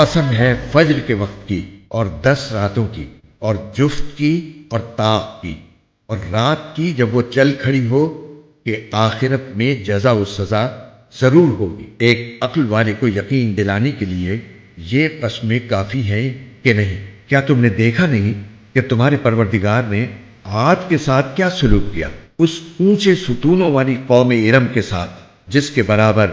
قسم ہے فجر کے وقت کی اور 10 راتوں کی اور جفت کی اور طاق کی اور رات کی جب وہ چل کھڑی ہو کہ آخرت میں جزا و سزا ضرور ہوگی۔ ایک عقل والے کو یقین دلانے کے لیے یہ قسمیں کافی ہیں کہ نہیں؟ کیا تم نے دیکھا نہیں کہ تمہارے پروردگار نے عاد کے ساتھ کیا سلوک کیا؟ اس اونچے ستونوں والی قوم ارم کے ساتھ جس کے برابر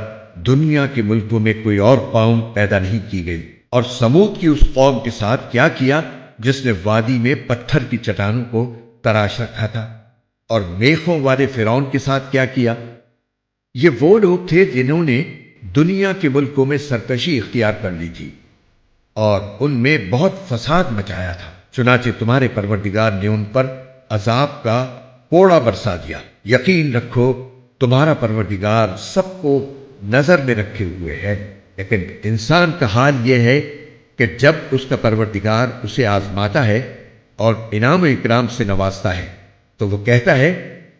دنیا کے ملکوں میں کوئی اور قوم پیدا نہیں کی گئی، اور سمود کی اس قوم کے ساتھ کیا کیا جس نے وادی میں پتھر کی چٹانوں کو تراش رکھا تھا، اور میخوں والے فرعون کے ساتھ کیا کیا۔ یہ وہ لوگ تھے جنہوں نے دنیا کے ملکوں میں سرکشی اختیار کر لی تھی اور ان میں بہت فساد مچایا تھا، چنانچہ تمہارے پروردگار نے ان پر عذاب کا کوڑا برسا دیا۔ یقین رکھو تمہارا پروردگار سب کو نظر میں رکھے ہوئے ہے، لیکن انسان کا حال یہ ہے کہ جب اس کا پروردگار اسے آزماتا ہے اور انعام و اکرام سے نوازتا ہے تو وہ کہتا ہے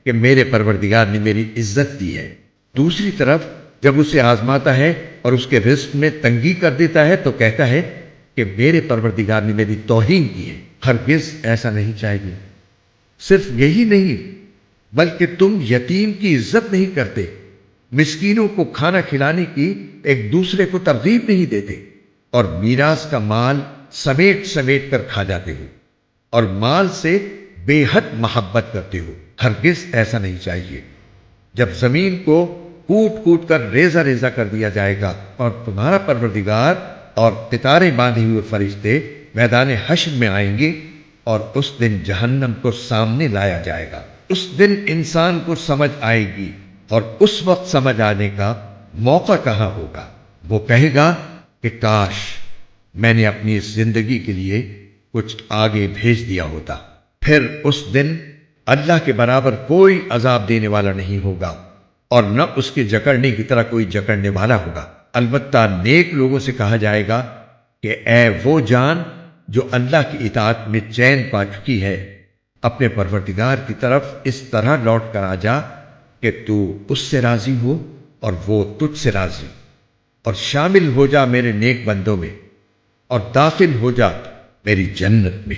کہ میرے پروردگار نے میری عزت دی ہے۔ دوسری طرف جب اسے آزماتا ہے اور اس کے رزق میں تنگی کر دیتا ہے تو کہتا ہے کہ میرے پروردگار نے میری توہین کی ہے۔ ہرگز ایسا نہیں چاہیے۔ صرف یہی نہیں بلکہ تم یتیم کی عزت نہیں کرتے، مسکینوں کو کھانا کھلانے کی ایک دوسرے کو ترغیب نہیں دیتے، اور میراث کا مال سمیٹ سمیٹ کر کھا جاتے ہو اور مال سے بے حد محبت کرتے ہو۔ ہرگز ایسا نہیں چاہیے۔ جب زمین کو کوٹ کوٹ کر ریزہ ریزہ کر دیا جائے گا اور تمہارا پروردگار اور قطاریں باندھے ہوئے فرشتے میدان حشر میں آئیں گے اور اس دن جہنم کو سامنے لایا جائے گا، اس دن انسان کو سمجھ آئے گی، اور اس وقت سمجھ آنے کا موقع کہاں ہوگا؟ وہ کہے گا کہ کاش میں نے اپنی اس زندگی کے لیے کچھ آگے بھیج دیا ہوتا۔ پھر اس دن اللہ کے برابر کوئی عذاب دینے والا نہیں ہوگا اور نہ اس کے جکڑنے کی طرح کوئی جکڑنے والا ہوگا۔ البتہ نیک لوگوں سے کہا جائے گا کہ اے وہ جان جو اللہ کی اطاعت میں چین پا چکی ہے، اپنے پروردگار کی طرف اس طرح لوٹ کر آ جا کہ تو اس سے راضی ہو اور وہ تجھ سے راضی، اور شامل ہو جا میرے نیک بندوں میں اور داخل ہو جا میری جنت میں۔